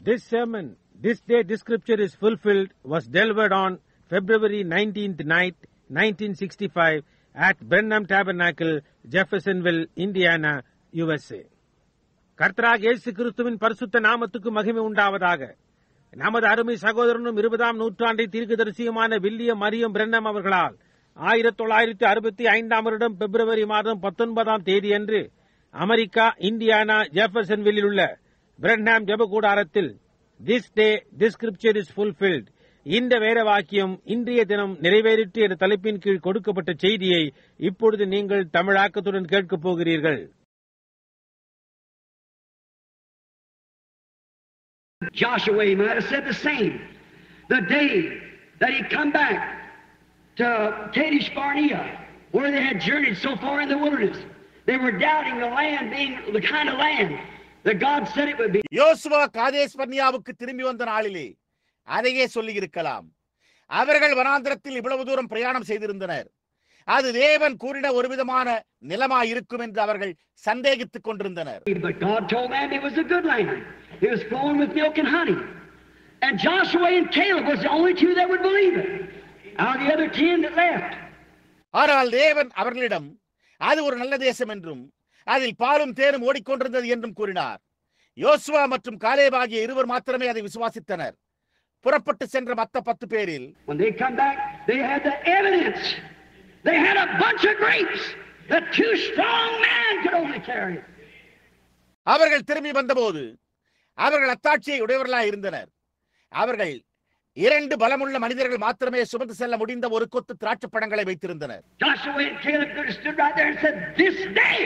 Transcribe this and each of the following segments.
This sermon, This Day This Scripture is Fulfilled, was delivered on February 19th night, 1965 at Brenham Tabernacle, Jeffersonville, Indiana, USA. கர்த்தராகிய இயேசு கிறிஸ்துவின் பரிசுத்த நாமத்துக்கு மகிமை உண்டாவதாக. நமது அருமை சகோதரனும் 20ஆம் நூற்றாண்டை தீர்க்கதரிசியுமான வில்லியம் மரியம் பிரென்னம் அவர்களால் 1965 வருடம் பிப்ரவரி மாதம் 19ஆம் தேதியன்று அமெரிக்கா, இந்தியானா, ஜெஃபர்சன்வில்லில் உள்ள பிரென்ஹாம் ஜெபக்கூடாரத்தில் this day this scripture is fulfilled, இந்த வேத வாக்கியம் இன்றைய தினம் நிறைவேறிற்று என்ற தலைப்பின் கீழ் கொடுக்கப்பட்ட செய்தியை இப்பொழுது நீங்கள் தமிழாக்கத்துடன் கேட்கப் போகிறீர்கள். Joshua might have said the same. The day that he come back to Kadesh Barnea, where they had journeyed so far in the wilderness, they were doubting the land being the kind of land that God said it would be. யோசுவா காதேஸ் பர்னியாவுக்கு திரும்பி வந்த நாளிலே அதையே சொல்லி இருக்கலாம். அவர்கள் வனாந்திரத்தில் இவ்வளவு தூரம் பிரயாணம் செய்திருந்தனர். அது தேவன் கூறின ஒரு விதமான நிலமாய் இருக்கும் என்று அவர்கள் சந்தேகித்துக் கொண்டிருந்தனர். But God told them it was a good land. It was flowing with milk and honey. And Joshua and Caleb was the only two that would believe it. Out of the other 10 that left. ஆனால் தேவன் அவர்களிடம் அது ஒரு நல்ல தேசம் என்றும் அதில் பாலும் தேனும் ஓடிக்கொண்டிருந்தது என்றும் கூறினார். யோசுவா மற்றும் காலேப் ஆகிய இருவர் மாத்திரமே அதை விசுவாசித்தனர். புறப்பட்டு சென்ற மற்ற 10 பேரில் When they come back, they had the evidence. They had a bunch of grapes that 2 strong men could only carry. அவர்கள் திரும்பி வந்தபோது அவர்கள் அத்தாட்சியை உடையவர்களாய் இருந்தனர். அவர்கள் 2 பலமுள்ள மனிதர்கள் மாத்திரமே சுமந்து செல்ல முடிந்த ஒரு கொத்து திராட்சை பழங்களை வைத்திருந்தனர். Joshua and Caleb could have stood right there and said, "This day,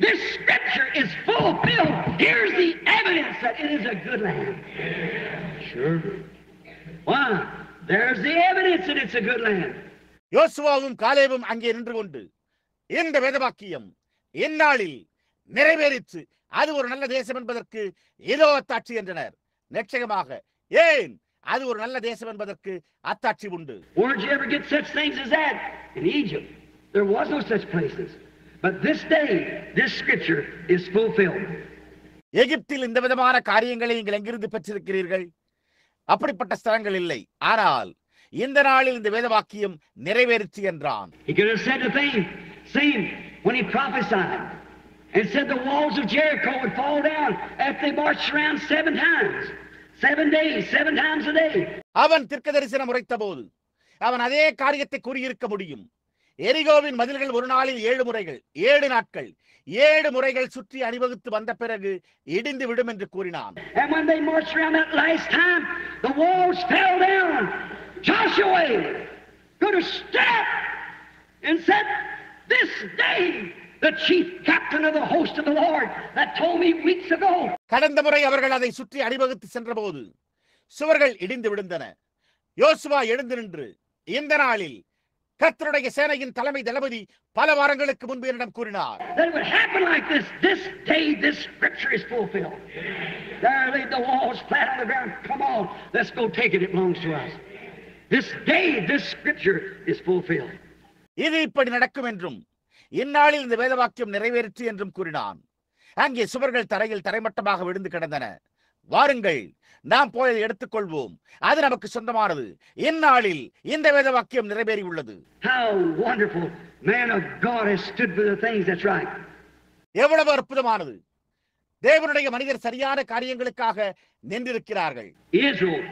this scripture is fulfilled. Here's the evidence that it is a good land." Sure. Why? There's the evidence that it's a good land. யோசுவாவும் காலேபும் அங்கே நின்று கொண்டு இந்த வேதவாக்கியம் இந்நாளில் நிறைவேறிற்று, அது ஒரு நல்ல தேசம் என்பதற்கு ஏதோ அத்தாட்சி என்றனர். நிச்சயமாக ஏன் அது ஒரு நல்ல தேசம் என்பதற்கு அத்தாட்சி உண்டு. Where'd you ever get such things as that? In Egypt. There was no such places. But this day, this scripture is fulfilled. எகிப்தில் இந்த விதமான காரியங்களை நீங்கள் எங்கிருந்து பெற்றிருக்கிறீர்கள்? அப்படிப்பட்ட ஸ்தலங்கள் இல்லை. ஆனால் இந்த நாளில் இந்த வேத வாக்கியம் நிறைவேறிற்று என்றான். He could have said the same when he prophesied and said the walls of Jericho would fall down after they marched around 7 times. 7 days, 7 times a day. அவன் தீர்க்கதரிசனம் உரைத்தபோது அவன் அதே காரியத்தை கூறியிருக்க முடியும். எரிகோவின் மதில்கள் ஒரு நாளில் 7 முறைகள், 7 நாட்கள், 7 முறைகள் சுற்றி அணிவகுத்து வந்த பிறகு இடிந்து விடும் என்று கூறினான். And when they marched around that last time, the walls fell down. Joshua could have stepped and said, "This day, the chief captain of the host of the Lord that told me weeks ago." கடந்த முறை அவர்கள் அதை சுற்றி அணிவகுத்து சென்றபோது சுவர்கள் இடிந்து விழுந்தன. யோசுவா எழுந்து நின்று இந்த நாளில் கர்த்தருடைய சேனையின் தலைமை தளபதி பல வாரங்களுக்கு முன்பு என்னிடம் கூறினார். That would happen like this. This day, this scripture is fulfilled. There laid the walls flat on the ground. Come on, let's go take it. It belongs to us. This day, this scripture is fulfilled. இது இப்படி நடக்கும் என்றும் இந்நாளில் இந்த வேத வாக்கியம் நிறைவேறிற்று என்றும் கூறினான். அங்கே சுவர்கள் தரையில் தரைமட்டமாக விழுந்து கிடந்தன. வாருங்கள், நாம் போய் எடுத்துக்கொள்வோம், அது நமக்கு சொந்தமானது. இந்நாளில் இந்த வேத வாக்கியம் நிறைவேறி உள்ளது. How wonderful man of God has stood for the things that's right. எவ்வளவு அற்புதமானது! தேவனுடைய மனிதர் சரியான காரியங்களுக்காக நின்றிருக்கிறார்கள். Israel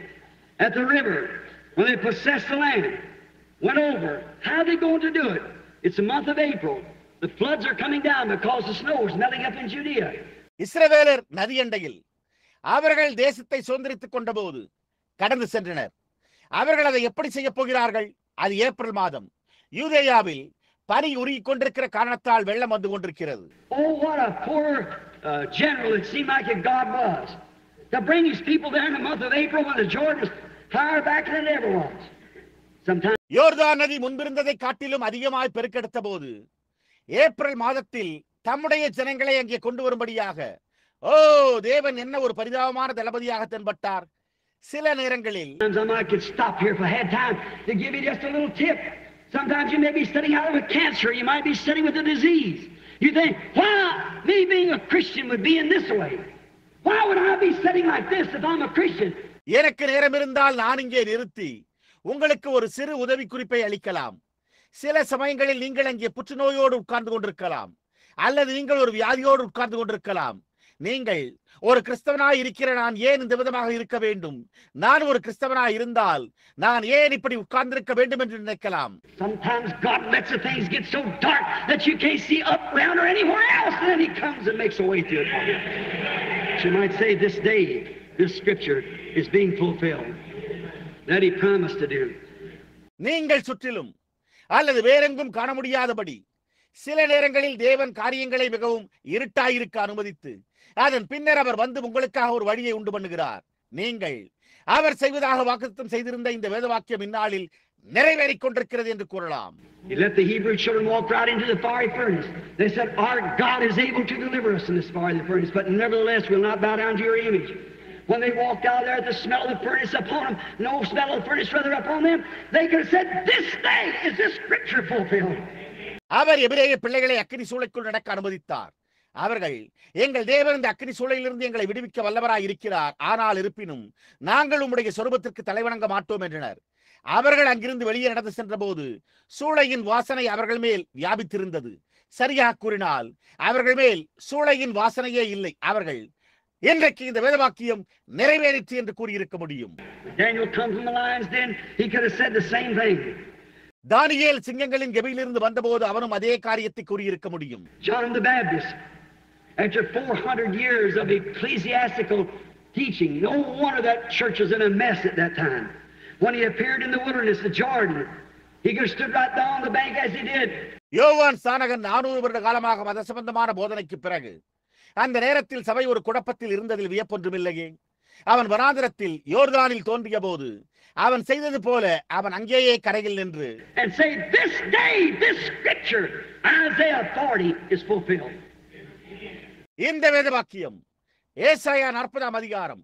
at the river, when they possessed the land, went over. How are they going to do it? It's the month of April. The floods are coming down because the snow is melting up in Judea. இஸ்ரவேலர் நதியண்டையில் அவர்கள் தேசத்தை சுதந்திரித்துக் கொண்டபோது கடந்து சென்றனர். அவர்கள் அதை எப்படி செய்ய போகிறார்கள்? அது ஏப்ரல் மாதம். யூதேயாவில் பனி உருகிக் கொண்டிருக்கிற காரணத்தால் வெள்ளம் வந்து கொண்டிருக்கிறது. Oh, what a poor general it seemed like God was to bring his people there in the month of April when the Jordan was higher back than it ever was. Sometimes யோர்தான் நதி முன்பிருந்ததை காட்டிலும் அதிகமாய் பெருக்கெடுத்த போது April மாதத்தில் தம்முடைய ஜனங்களை அங்கே கொண்டு வரும்படியாக தேவன் என்ன ஒரு பரிதாபமான தளபதியாக தென்பட்டார். சில நேரங்களில் I could stop here if I had time to give you just a little tip. Sometimes you may be studying out with cancer, you might be studying with a disease. You think, why me being a Christian would be in this way? Why would I be sitting like this if I'm a Christian? எனக்கு நேரம் இருந்தால் நான் இங்கே நிறுத்தி உங்களுக்கு ஒரு சிறு உதவி குறிப்பை அளிக்கலாம். சில சமயங்களில் நீங்கள் அங்கே புற்றுநோயோடு உட்கார்ந்து கொண்டிருக்கலாம், அல்லது நீங்கள் ஒரு வியாதியோடு உட்கார்ந்து கொண்டிருக்கலாம். நீங்கள் ஒரு கிறிஸ்தவனாய் இருக்கிற நான் ஏன் இந்த விதமாக இருக்க வேண்டும்? நான் ஒரு கிறிஸ்தவனாய் இருந்தால் நான் ஏன் இப்படி உட்கார்ந்திருக்க வேண்டும் என்று நினைக்கலாம். Sometimes God lets the things get so dark that you can't see up, round, or anywhere else, and then He comes and makes a way through it for you. You might say this day, this scripture is being fulfilled that He promised to do. நீங்கள் சுற்றிலும் அல்லது வேறெங்கும் காண முடியாதபடி சில நேரங்களில் தேவன் காரியங்களை மிகவும் இருட்டாயிருக்க அனுமதித்து அதன் பின்னர் அவர் வந்து உங்களுக்காக ஒரு வழியை உண்டு பண்ணுகிறார். நீங்கள் அவர் செய்வதாக வாக்குத்தத்தம் செய்திருந்த இந்த வேத வாக்கியம் இந்நாளில் நிறைவேறிக் கொண்டிருக்கிறது என்று கூறலாம். He let the Hebrew children walk right into the fiery furnace. They said, "Our God is able to deliver us in this fiery furnace, but nevertheless we'll not bow down to your image." When they walked out there, the smell of the furnace upon them, no smell of the furnace rather upon them, they could have said, "This day is this scripture fulfilled." அவர் எபிரேய பிள்ளைகளை அக்கினி சூளைக்குள் நடக்க அனுமதித்தார். அவர்கள், எங்கள் தேவன் இந்த அக்கினி சூளையிலிருந்து எங்களை விடுவிக்க வல்லவராய் இருக்கிறார், ஆனால் இருப்பினும் நாங்கள் உம்முடைய சொரூபத்திற்கு தலைவணங்க மாட்டோம் என்றனர். அவர்கள் அங்கிருந்து வெளியே நடந்து சென்ற போது சூளையின் வாசனை அவர்கள் மேல் வியாபித்திருந்தது. சரியாக கூறினால் அவர்கள் மேல் சூளையின் வாசனையே இல்லை. அவர்கள் இன்றைக்கு இந்த வேதவாக்கியம் நிறைவேறிற்று என்று கூறியிருக்க முடியும். Daniel come from the lion's den, he could have said the same thing. தானியேல் சிங்கங்களின் கெபியிலிருந்து வந்தபோது அவனும் அதே காரியத்தை கூறியிருக்க முடியும். John the Baptist, after 400 years of ecclesiastical teaching, no wonder that church was in a mess at that time. When he appeared in the wilderness of Jordan, he could have stood right down on the bank as he did. யோவான் சானகன் 400 வருட காலமாக மத சம்பந்தமான போதனைக்கு பிறகு அந்த நேரத்தில் சபை ஒரு குழப்பத்தில் இருந்ததில் வியப்பொன்றுமில்லையே. அவன் வனாந்திரத்தில் யோர்தானில் தோன்றிய போது அவன் செய்தது போல அவன் அங்கேயே கரையில் நின்று and say, "This day, this scripture, Isaiah 40 is fulfilled." இந்த வேத வாக்கியம் ஏசாயா 40ஆம் அதிகாரம்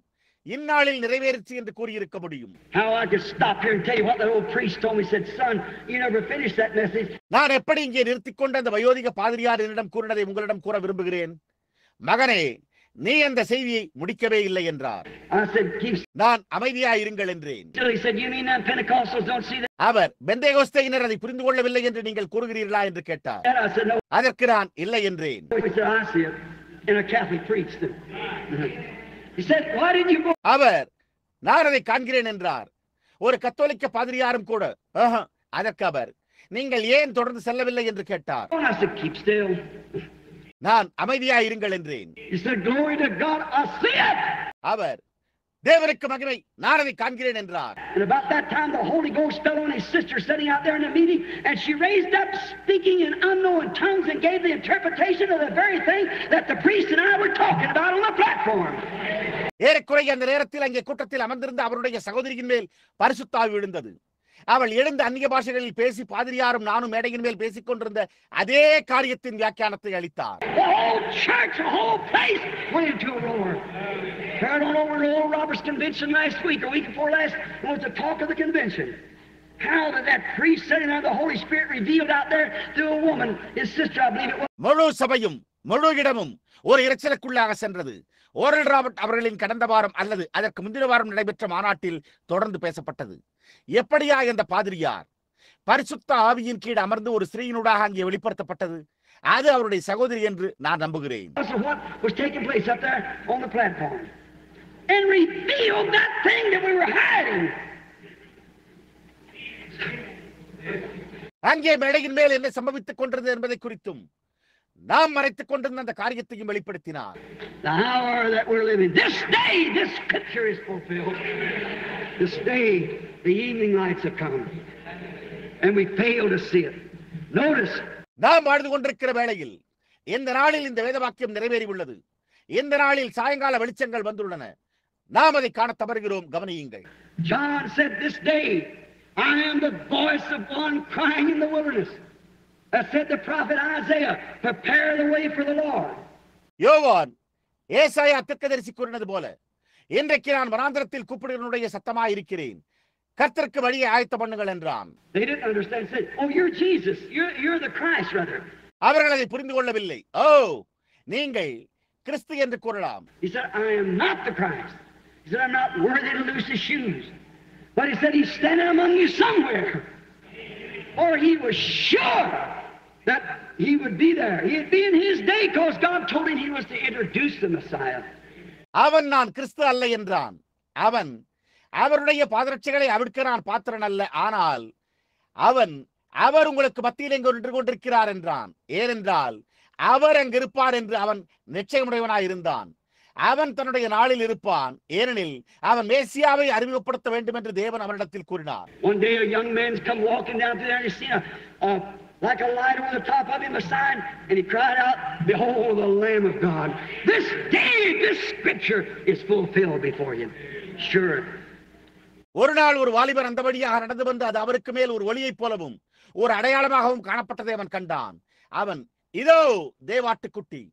இந்நாளில் நிறைவேறிற்று என்று கூறியிருக்க முடியும். How I could stop here and tell you what that old priest told me. Said, "Son, you never finished that message." நான் எப்படி இங்கே நிறுத்திக் கொண்ட அந்த வயோதிக பாதிரியார் என்னிடம் கூறினதை உங்களிடம் கூற விரும்புகிறேன். மகனே, நீ அந்த செய்தியை முடிக்கவே இல்லை என்றார். நான் அமைதியாயிருங்கள் என்றேன். அவர் பெந்தேகோஸ்தையினர் அதை புரிந்து கொள்ளவில்லை என்று நீங்கள் கூறுகிறீர்களா என்று கேட்டார். அதற்கு நான் இல்லை என்றேன். அவர், நான் அதை காண்கிறேன் என்றார். ஒரு கத்தோலிக்க பாதிரியாரும் கூட. அதற்கு அவர், நீங்கள் ஏன் தொடர்ந்து செல்லவில்லை என்று கேட்டார். நான் அமைதியாயிருங்கள் என்றேன். அவர், தேவனுக்கு மகிமை, நான் அதை காண்கிறேன் என்றார். And about that time the Holy Ghost fell on his sister sitting out there in the meeting, and she raised up speaking in unknown tongues and gave the interpretation of the very thing that the priest and I were talking about on the platform. ஏறக்குறைய அந்த நேரத்தில் அங்கே கூட்டத்தில் அமர்ந்திருந்த அவருடைய சகோதரியின் மேல் பரிசுத்த ஆவி விழுந்தது. அவள் எழுந்த அந்நிய பாஷைகளில் பேசி பாதிரியாரும் நானும் மேடையின் மேல் பேசிக் கொண்டிருந்த அதே காரியத்தின் வியாக்கியானத்தை அளித்தார். The whole church, the whole place went into a roar. Carried on over to Oral Roberts convention last week or week before last, was the talk of the convention. How did that priest sitting there, the Holy Spirit revealed out there through a woman, his sister, I believe it was. முழு சபையும் முழு இடமும் ஒரு இரைச்சலுக்குள்ளாக சென்றது. Oral Robert அவர்களின் கடந்த வாரம் அல்லது அதற்கு முந்தின வாரம் நடைபெற்ற மாநாட்டில் தொடர்ந்து பேசப்பட்டது. எப்படியா இந்த பாதிரியார் பரிசுத்த ஆவியின் கீழ் அமர்ந்து ஒரு ஸ்திரீயினூடாக அங்கே வெளிப்படுத்தப்பட்டது. அது அவருடைய சகோதரி என்று நான் நம்புகிறேன். அங்கே மேடையின் மேல் என்ன சம்பவித்துக் கொண்டது என்பதை குறித்தும் நாம் மறைத்துக் கொண்டிருந்த அந்த காரியத்தையும் வெளிப்படுத்தினார். The hour that we're living, this day, this scripture is fulfilled. This day, the evening lights have come, and we fail to see it. Notice. நாம் வாழ்ந்து கொண்டிருக்கிற வேளையில் இந்த நாளில் இந்த வேத வாக்கியம் நிறைவேறி உள்ளது. இந்த நாளில் சாயங்கால வெளிச்சங்கள் வந்துள்ளன. நாம் அதை காண தவறுகிறோம். கவனியுங்கள். John said, "This day, I am the voice of one crying in the wilderness." That said the prophet Isaiah, "Prepare the way for the Lord." யோவான் ஏசாயா தீர்க்கதரிசி கூறினது போல, இன்றைக்கு நான் வனாந்திரத்தில் கூப்பிடுகிறவனுடைய சத்தமாய் இருக்கிறேன், கர்த்தருக்கு வழியை ஆயத்த பண்ணுங்கள் என்றான். They didn't understand. Said, "Oh, you're Jesus. You're the Christ, rather." அவர்கள் அதை புரிந்து கொள்ளவில்லை. ஓ, நீங்கள் கிறிஸ்து என்று கூறலாம். He said, I am not the Christ. He said, I'm not worthy to loose his shoes. But he said, he's standing among you somewhere. Or he was sure that he would be there. He'd be in his day because God told him he was to introduce the Messiah. அவன் நான் கிறிஸ்து அல்ல என்றான். அவன் அவருடைய பாதரட்சைகளை அவிழ்க்க நான் பாத்திரன் அல்ல, ஆனால் அவர் உங்களுக்கு மத்தியில் எங்கு நின்று கொண்டிருக்கிறார் என்றான். ஏனென்றால் அவர் அங்கு இருப்பார் என்று அவன் நிச்சயமுடையவனாய் இருந்தான். அவன் தன்னுடைய நாளில் இருப்பான், ஏனெனில் அவன் மேசியாவை அறிமுகப்படுத்த வேண்டும் என்று தேவன் அவனிடத்தில் கூறினார். One day a young man's come walking down through there and he seen like a light over the top of him, a sign, and he cried out, Behold the Lamb of God. This day, this scripture is fulfilled before you. Sure. ஒரு நாள் ஒரு வாலிபர் அந்தபடியாக நடந்து வந்து அது அவருக்கு மேல் ஒரு ஒளியைப் போலவும் ஒரு அடையாளமாகவும் காணப்பட்டதை அவன் கண்டான். அவன், இதோ தேவாட்டுக்குட்டி,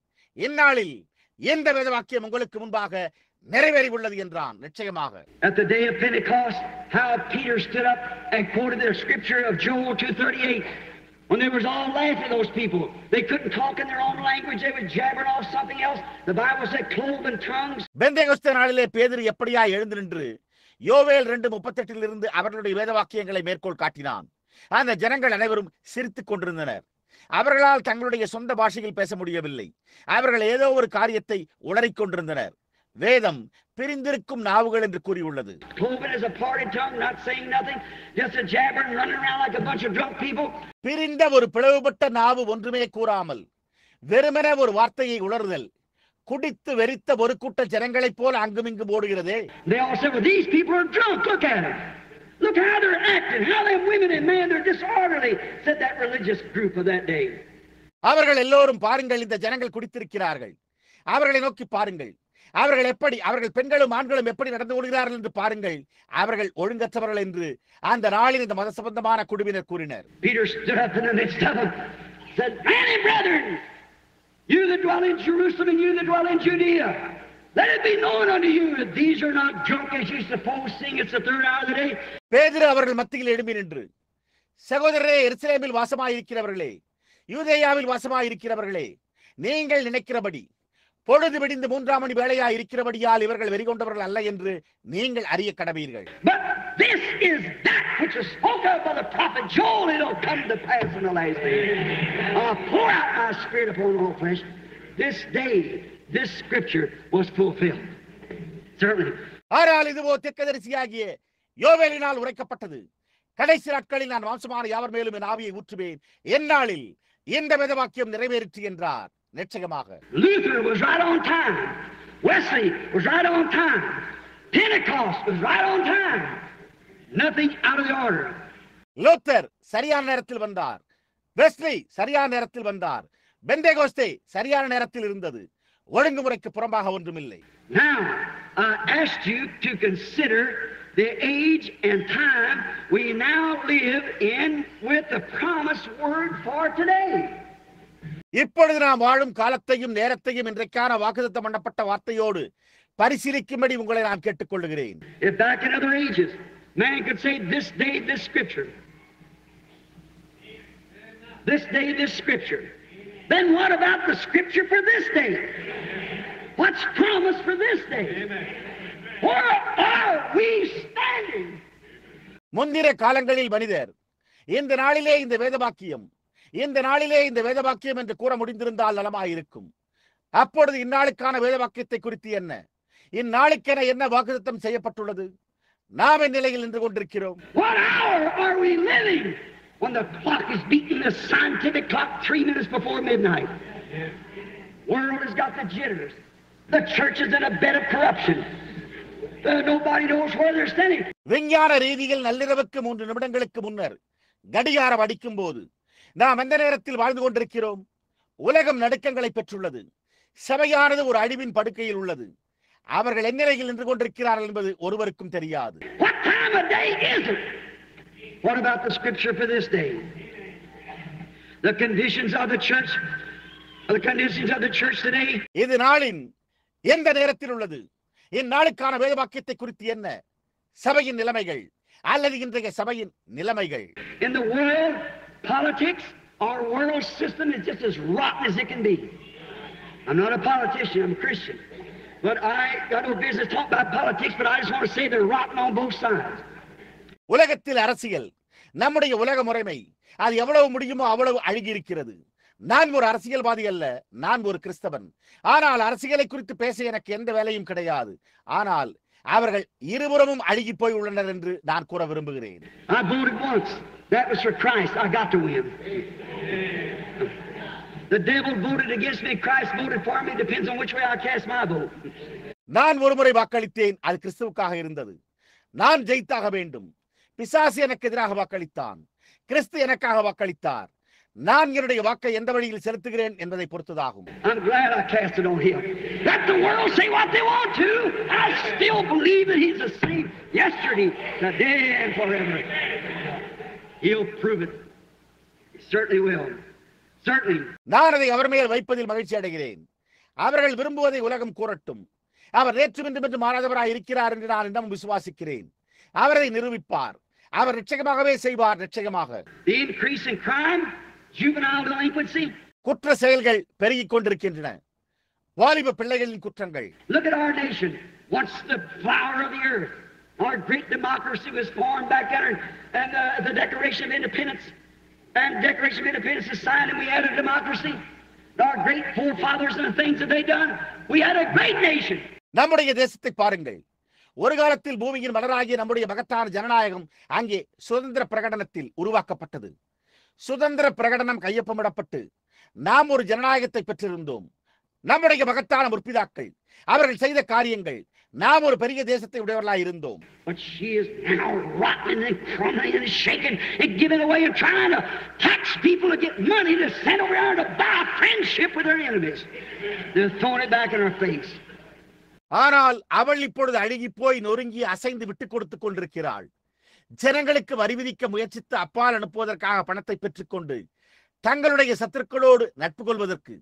இந்நாளில் எந்த வேத வாக்கியம் உங்களுக்கு முன்பாக நிறைவேறி உள்ளது என்றான். நிச்சயமாக At the day of Pentecost, how Peter stood up and quoted the scripture of Joel 2:38. When they was all laughing, those people, they couldn't talk in their own language, they were jabbering off something else. The Bible said cloven tongues. Pentecost நாளிலே பேதுரு எப்படியா எழுந்து நின்று யோவேல் 2:38 இருந்து அவர்களுடைய வேத வாக்கியங்களை மேற்கோள் காட்டினான். அந்த ஜனங்கள் அனைவரும் சிரித்துக் கொண்டிருந்தனர். அவர்களால் தங்களுடைய சொந்த பாஷையில் பேச முடியவில்லை. அவர்கள் ஏதோ ஒரு காரியத்தை உளறிக் கொண்டிருந்தனர். வேதம் பிரிந்திருக்கும் நாவுகள் என்று கூறியுள்ளது. பிரிந்த ஒரு பிளவுபட்ட நாவு ஒன்றுமே கூறாமல் வெறுமென ஒரு வார்த்தையை உளறுதல் குடித்து வெறித்த ஒரு கூட்ட ஜனங்களைப் போல அங்குமிங்கும் ஓடுகிறதே. Look how they're acting, how them women and men, they're disorderly, said that religious group of that day. அவர்கள் எல்லோரும் பாருங்கள், இந்த ஜனங்கள் குடித்திருக்கிறார்கள். அவர்களை நோக்கி பாருங்கள், அவர்கள் பெண்களும் ஆண்களும் எப்படி நடந்து கொள்கிறார்கள் என்று பாருங்கள். அவர்கள் ஒழுங்கற்றவர்கள் என்று அந்த நாளில் இந்த மத சம்பந்தமான குழுவினர் கூறினர். Peter stood up in the midst of them, said, Men and brethren, you that dwell in Jerusalem and you that dwell in Judea, let it be known unto you that these are not drunk as you suppose, seeing it's the third hour of the day. பேதுரு அவர்கள் மத்தியில் எழும்பி நின்று, சகோதரரே, எருசலேமில் வாசமாயிருக்கிறவர்களே, யூதேயாவில் வாசமாயிருக்கிறவர்களே, நீங்கள் நினைக்கிறபடி பொழுது விடிந்து 3ஆம் மணி வேளையாய் இருக்கிறபடியால் இவர்கள் வெறிகொண்டவர்கள் அல்ல என்று நீங்கள் அறிய கடவீர்கள். But this is that which was spoken by the prophet Joel, it'll come to pass in the last days. I'll pour out my spirit upon all flesh. This day, this scripture was fulfilled. Certainly. ஆனால் இதுவோ தீர்க்கதரிசியாகிய யோவேலினால் உரைக்கப்பட்டது. கடைசி நாட்களில் நான் மாம்சமான யாவர் மேலும் என் ஆவியை ஊற்றுவேன். எந்நாளில் இந்த வேத வாக்கியம் நிறைவேறிற்று என்றார். நிச்சயமாக Luther was right on time. Wesley was right on time. Pentecost was right on time. Nothing out of the order. Luther சரியான நேரத்தில் வந்தார். வெஸ்லி சரியான நேரத்தில் வந்தார். பெந்தேகோஸ்தே சரியான நேரத்தில் இருந்தது. ஒழுங்குமுறைக்கு புறம்பாக ஒன்றுமில்லை. Now, I asked you to consider the age and time we now live in with the promised word for today. இப்பொழுது நாம் வாழும் காலத்தையும் நேரத்தையும் இன்றைக்கான வாக்குத்தத்தம் பண்ணப்பட்ட வார்த்தையோடு பரிசீலிக்கும்படி உங்களை நான் கேட்டுக்கொள்கிறேன். If back in other ages man could say this day this scripture, this day this scripture, then what about the scripture for this day? What's promised for this day? Where are we standing? முந்திர காலங்களில் மனிதர் இந்த நாளிலே இந்த வேதவாக்கியம் என்று கூற முடிந்திருந்தால் நலமாயிருக்கும். அப்பொழுது இந்நாளுக்கான வேதவாக்கியத்தை குறித்து என்ன, இந்நாளுக்கென என்ன வாக்குத்தத்தம் செய்யப்பட்டுள்ளது? நாம் நிலையில் நின்று கொண்டிருக்கிறோம். What hour are we living when the clock is beating the scientific clock 3 minutes before midnight? World has got the jitters. The church is in a bed of corruption. Nobody knows where they're standing. விஞ்ஞான ரீதியில் நள்ளிரவுக்கு 3 நிமிடங்களுக்கு முன்னர் கடிகாரம் அடிக்கும் போது நாம் எந்த நேரத்தில் வாழ்ந்து கொண்டிருக்கிறோம்? உலகம் நடுக்கங்களை பெற்றுள்ளது. சபையானது ஒரு அழிவின் படுக்கையில் உள்ளது. அவர்கள் எந்நிலையில் நின்று கொண்டிருக்கிறார்கள் என்பது ஒருவருக்கும் தெரியாது. What time of day is it? What about the scripture for this day? The conditions of the church, today. இது நாளின் எந்த நேரத்தில் உள்ளது? இந்நாளுக்கான வேதவாக்கியத்தை குறித்து என்ன? சபையின் நிலைமைகள் அல்லது இன்றைய சபையின் நிலைமைகள். In the world, politics, our world system is just as rotten as it can be. I'm not a politician, I'm a Christian. But I got no business talking about politics, but I just want to say they're rotten on both sides. உலகத்தில் அரசியல், நம்முடைய உலக முறைமை, அது எவ்வளவு முடியுமோ அவ்வளவு அழுகி இருக்கிறது. நான் ஒரு அரசியல்வாதி அல்ல, நான் ஒரு கிறிஸ்தவன். ஆனால் அரசியலை குறித்து பேச எனக்கு எந்த வேலையும் கிடையாது. ஆனால் அவர்கள் இருபுறமும் அழுகி போய் உள்ளனர் என்று நான் கூற விரும்புகிறேன். I voted once. That was for Christ. I got to win. The devil voted against me. Christ voted for me. Depends on which way I cast my vote. நான் ஒருமுறை வாக்களித்தேன், அது கிறிஸ்துவுக்காக இருந்தது. நான் ஜெயித்தாக வேண்டும். பிசாசு எனக்கு எதிராக வாக்களித்தான், கிறிஸ்து எனக்காக வாக்களித்தார். நான் என்னுடைய வாக்கை எந்த வழியில் செலுத்துகிறேன் என்பதை பொறுத்ததாகும். I'm glad I cast it on him. Let the world say what they want to. I still believe that he's the same yesterday, today, and forever. He'll prove it. He certainly will. Certainly. நான் அதை அவர் மேல் வைப்பதில் மகிழ்ச்சி அடைகிறேன். அவர்கள் விரும்புவதை உலகம் கூறட்டும். அவர் நேற்று இன்று மாறாதவராய் இருக்கிறார் என்று நான் இன்னும் விசுவாசிக்கிறேன். அவரை நிரூபிப்பார். அவர் நிச்சயமாகவே செய்வார். நிச்சயமாக. The increase in crime, juvenile delinquency. குற்ற செயல்கள் பெருகிக் கொண்டிருக்கின்றன. வாலிப பிள்ளைகளின் குற்றங்கள். Look at our nation. Once the flower of the earth, our great democracy was formed back there, and the Declaration of Independence. And Declaration of Independence is signed, and we had a democracy. Our great forefathers and the things that they done, we had a great nation. நம்முடைய தேசத்தை பாருங்கள். ஒரு காலத்தில் பூமியின் மலராகிய நம்முடைய மகத்தான ஜனநாயகம் அங்கே சுதந்திர பிரகடனத்தில் உருவாக்கப்பட்டது. சுதந்திர பிரகடனம் கையொப்பமிடப்பட்டு நாம் ஒரு ஜனநாயகத்தை பெற்றிருந்தோம். நம்முடைய மகத்தான முற்பிதாக்கள் அவர்கள் செய்த காரியங்கள், நாம் ஒரு பெரிய தேசத்தை உடையவர்களாய் இருந்தோம். But she is now rotten and crumbling and shaking and giving away and trying to tax people to get money to send around to buy friendship with their enemies. They're throwing it back in our face. ஆனால் அவள் இப்பொழுது அழுகி போய் நொறுங்கி அசைந்து விட்டுக் கொடுத்துக் கொண்டிருக்கிறாள். ஜனங்களுக்கு வரி விதிக்க முயற்சித்து அப்பால் அனுப்புவதற்காக பணத்தை பெற்றுக்கொண்டு தங்களுடைய சத்துருக்களோடு நட்பு கொள்வதற்கு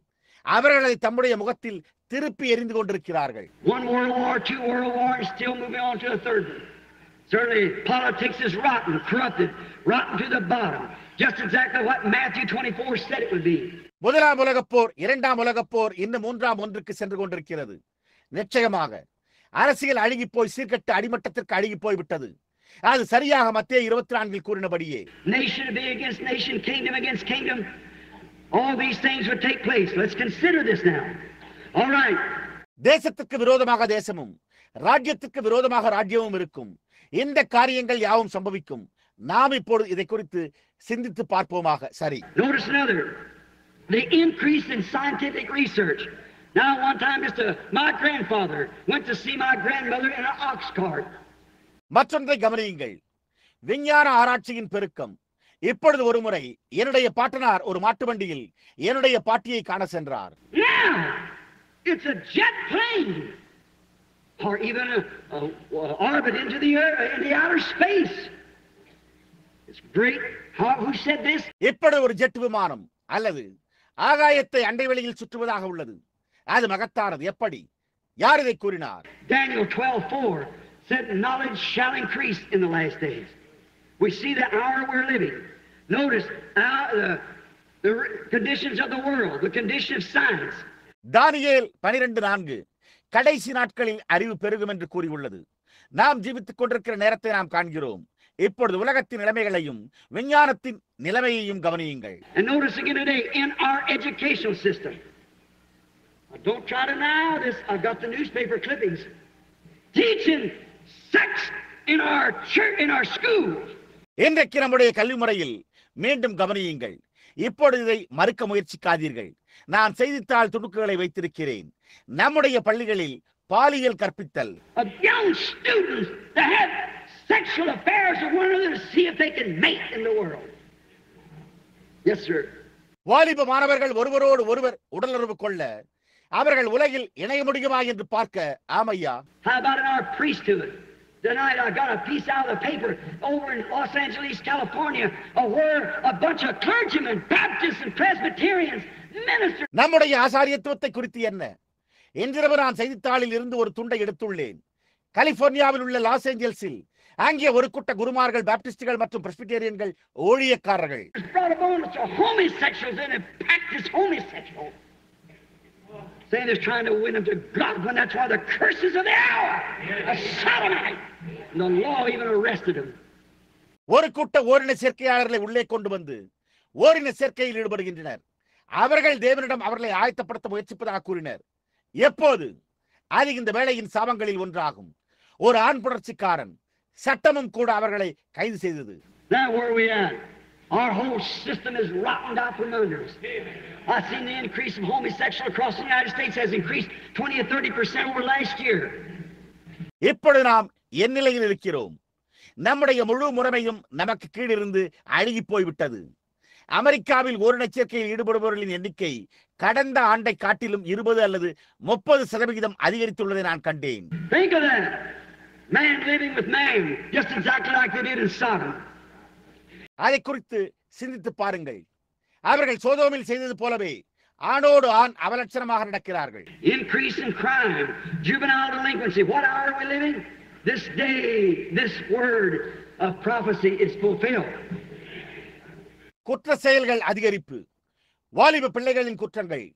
அவர்களை தம்முடைய முகத்தில் திருப்பி எறிந்து கொண்டிருக்கிறார்கள். One world war, two world war, and still moving on to a third one. Certainly politics is rotten, corrupted, rotten to the bottom. Just exactly what Matthew 24 said it would be. முதலாம் உலகப் போர், இரண்டாம் உலகப் போர், இன்னும் மூன்றாம் ஒன்றுக்கு சென்று கொண்டிருக்கிறது. நிச்சயமாக அரசியல் அழுகி போய் சீர்கட்டு அடிமட்டத்திற்கு அழுகி போய் விட்டது. அது சரியாக மத்தேயு 24 கூறினபடியே. Nation to be against nation, kingdom against kingdom. All these things would take place. Let's consider this now. All right. தேசத்துக்கு விரோதமாக தேசமும் ராஜ்யத்துக்கு விரோதமாக ராஜ்யமும் இருக்கும். இந்த காரியங்கள் யாவும் சம்பவிக்கும். நாம் இப்பொழுது இதை குறித்து சிந்தித்து பார்ப்போமாக. சரி. Notice another. The increase in scientific research. Now one time my grandfather went to see my grandmother in an ox cart. மற்றொன்றை கவனியுங்கள். விஞ்ஞான ஆராய்ச்சியின் பெருக்கம். இப்பொழுது ஒரு முறை என்னுடைய பாட்டனார் ஒரு மாட்டு வண்டியில் என்னுடைய பாட்டியை காண சென்றார். Now it's a jet plane or even a orbit into the outer space. It's great. Who said this? இப்பொழுது ஒரு ஜெட் விமானம் அல்லது ஆகாயத்தை அண்டை வெளியில் சுற்றுவதாக உள்ளது. அது மகத்தானது. எப்படி? யார் இதை கூறினார்? Daniel 12:4 said knowledge shall increase in the last days. We see the hour we're living. Notice the conditions of the world, the condition of science. தானியேல் 12:4 கடைசி நாட்களில் அறிவு பெருகும் என்று கூறியுள்ளது. நாம் ஜீவித்துக் கொண்டிருக்கிற நேரத்தை நாம் காண்கிறோம். இப்பொழுது உலகத்தின் நிலைமைகளையும் விஞ்ஞானத்தின் நிலைமையையும் கவனியுங்கள். And notice again today in our educational system. Don't try to deny this. I've got the newspaper clippings teaching sex in our church, in our schools. இன்றைக்கு நம்முடைய கல்வி முறையில் மீண்டும் கவனியுங்கள். இப்பொழுது இதை மறுக்க முயற்சிக்காதீர்கள். நான் செய்தித்தாள் துணுக்குகளை வைத்திருக்கிறேன். நம்முடைய பள்ளிகளில் பாலியல் கற்பித்தல். Young students that have sexual affairs with one another to see if they can mate in the world. Yes, sir. வாலிப மாணவர்கள் ஒருவரோடு ஒருவர் உடலுறவு கொள்ள அவர்கள் உலகில் இணைய முடியுமா என்று பார்க்க. ஆமையா. How about in our priesthood? Tonight I got a piece out of the paper over in Los Angeles, California, where a bunch of clergymen, Baptists and Presbyterians, ministers. நம்முடைய ஆசாரியத்துவத்தை குறித்து என்ன? இன்றிரவு நான் செய்தித்தாளில் இருந்து ஒரு துண்டை எடுத்துள்ளேன். கலிபோர்னியாவில் உள்ள லாஸ் ஏஞ்சல்ஸில் அங்கே ஒரு கூட்ட குருமார்கள், பாப்டிஸ்டுகள் மற்றும் பிரெஸ்பிட்டேரியன்கள் ஊழியக்காரர்கள் saying they're trying to win them to God, when that's one of the curses of the hour. A sodomite. And the law even arrested him. ஒரு கூட்ட ஓரின சேர்க்கையாளர்களை உள்ளே கொண்டு வந்து ஓரின சேர்க்கையில் ஈடுபடுகின்றனர். அவர்கள் தேவனிடம் அவர்களை ஆயத்தப்படுத்த முயற்சிப்பதாக கூறினர். எப்போது? அது இந்த வேளையின் சாபங்களில் ஒன்றாகும். ஒரு ஆண் புணர்ச்சிக்காரன் சட்டமும் கூட அவர்களை கைது செய்தது. Now where are we at? Our whole system is rotted out from under us. I've seen the increase of homosexual across the United States has increased 20 or 30% over last year. இப்பொழுது நாம் என் நிலையில் இருக்கிறோம். நம்முடைய முழு முறைமையும் நமக்கு கீழிருந்து அழுகி போய்விட்டது. அமெரிக்காவில் ஓரின சேர்க்கையில் ஈடுபடுபவர்களின் எண்ணிக்கை கடந்த ஆண்டை காட்டிலும் 20 அல்லது 30% அதிகரித்துள்ளதை நான் கண்டேன். Think of that. Man living with man, just exactly like they did in Sodom. அதை குறித்து சிந்தித்து பாருங்கள். அவர்கள் சோதோமில் செய்தது போலவே ஆணோடு ஆண் அவலட்சணமாக நடக்கிறார்கள். Increase in crime, juvenile delinquency. What hour are we living? This day, this word of prophecy is fulfilled. குற்ற செயல்கள் அதிகரிப்பு, வாலிப பிள்ளைகளின் குற்றங்கள்.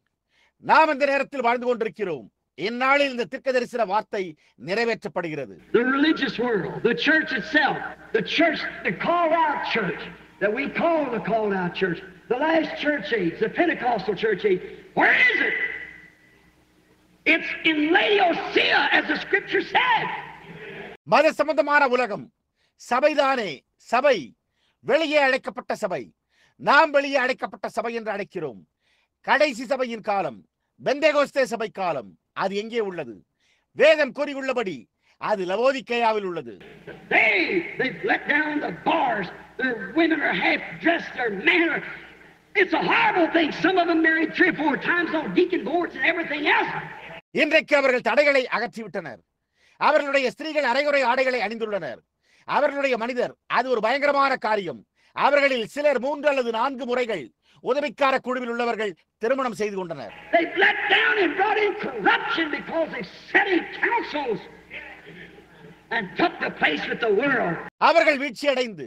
நாம் இந்த நேரத்தில் வாழ்ந்து கொண்டிருக்கிறோம். இந்நாளில் இந்த தீர்க்கதரிசன வார்த்தை நிறைவேற்றப்படுகிறது. The religious world, the church itself, the church, the called out church that we call the called out church, the last church age, the Pentecostal church age. Where is it? It's in Laodicea, as the scripture said. மத சம்பந்தமான உலகம் சபைதானே. சபை வெளியே அழைக்கப்பட்ட சபை. நாம் வெளியே அழைக்கப்பட்ட சபை என்று அழைக்கிறோம். கடைசி சபையின் காலம், பெந்தேகோஸ்தே சபை காலம், அது எங்கே உள்ளது? வேதம் கூறியுள்ளபடி அது லவோதிக்கேயாவில் உள்ளது. They've let down the bars. Their women are half dressed. Their men are. It's a horrible thing. Some of them married 3 or 4 times on deacon boards and everything else. இன்றைக்கு அவர்கள் தடைகளை அகற்றிவிட்டனர். அவர்களுடைய ஸ்திரீகள் அரைகுறை ஆடைகளை அணிந்துள்ளனர். அவர்களுடைய மனிதர், அது ஒரு பயங்கரமான காரியம். அவர்களில் சிலர் 3 அல்லது 4 முறைகள் உதவிக்கார குழுவில் உள்ளவர்கள் திருமணம் செய்து கொண்டனர். They've let down and brought in corruption because they sat in councils and took the place with the world. அவர்கள் வீழ்ச்சி அடைந்து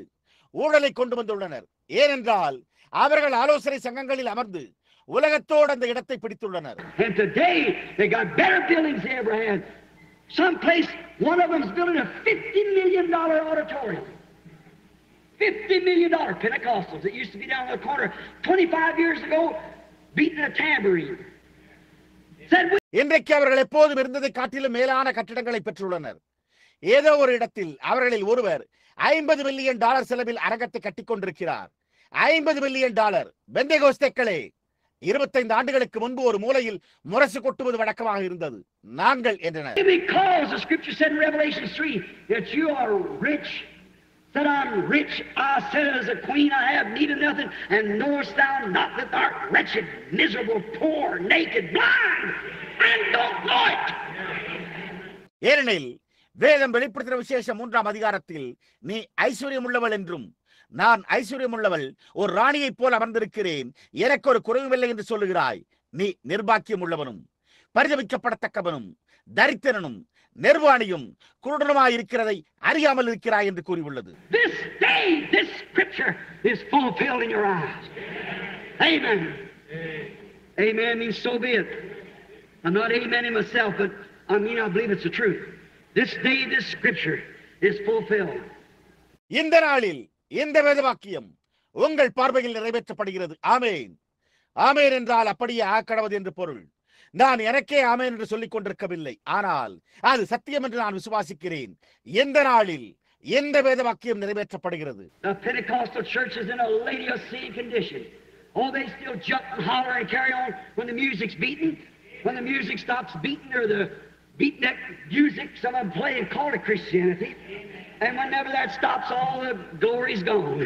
ஊழலை கொண்டு வந்துள்ளனர். ஏனென்றால் அவர்கள் ஆலோசனை சங்கங்களில் அமர்ந்து உலகத்தோடு அந்த இடத்தை பிடித்துள்ளனர். And today they got better buildings they ever had. Some place, one of them's building a $50 million auditorium. $50 million Pentecostals that used to be down the corner 25 years ago beating a tambourine. இன்றைக்கு அவர்கள் எப்போதும் இருந்ததை காட்டிலும் மேலான கட்டிடங்களை பெற்றுள்ளனர். ஏதோ ஒரு இடத்தில் அவர்களில் ஒருவர் $50 மில்லியன் செலவில் அரங்கத்தை கட்டிக் கொண்டிருக்கிறார். $50 மில்லியன். பெந்தேகோஸ்தேக்களே, 25 ஆண்டுகளுக்கு முன்பு ஒரு மூலையில் முரசு கொட்டுவது வழக்கமாக இருந்தது. நாங்கள் என்றனர். Because the scripture said in Revelation 3 that you are rich, that I'm rich, I said as a queen I have need of nothing, and knowest thou not that thou art wretched, miserable, poor, naked, blind, and don't know it. ஏனெனில் வேதம் வெளிப்படுத்தின விசேஷம் 3ஆம் அதிகாரத்தில் நீ ஐஸ்வர்யம் உள்ளவள் என்றும் நான் ஐஸ்வர்யம் உள்ளவள், ஒரு ராணியைப் போல் அமர்ந்திருக்கிறேன், எனக்கு ஒரு குறைவுமில்லை என்று சொல்லுகிறாய். நீ நிர்பாக்கியம் உள்ளவனும் பரிதபிக்கப்படத்தக்கவனும் தரித்திரனும் நிர்வாணியும் குருடனுமாய் இருக்கிறதை அறியாமல் இருக்கிறாய் என்று கூறியுள்ளது. This day, this scripture is fulfilled in your eyes. Amen. Amen means so be it. I'm not amening myself, but I mean I believe it's the truth. This day, this scripture is fulfilled. இந்த நாளில் இந்த வேதவாக்கியம் உங்கள் பார்வையில் நிறைவேற்றப்படுகிறது. ஆமேன். ஆமேன் என்றால் அப்படியே ஆக்கடவது என்று பொருள். நான் எனக்கே ஆமேன் என்று சொல்லிக் கொண்டிருக்கவில்லை, ஆனால் அது சத்தியம் என்று நான் விசுவாசிக்கிறேன். எந்த நாளில் எந்த வேதவாக்கியம் நிறைவேற்றப்படுகிறது? The Pentecostal church is in a Laodicean condition. Oh, they still jump and holler and carry on when the music's beating. When the music stops beating, or the beatnik music, some of them play and call it Christianity. And whenever that stops, all the glory's gone.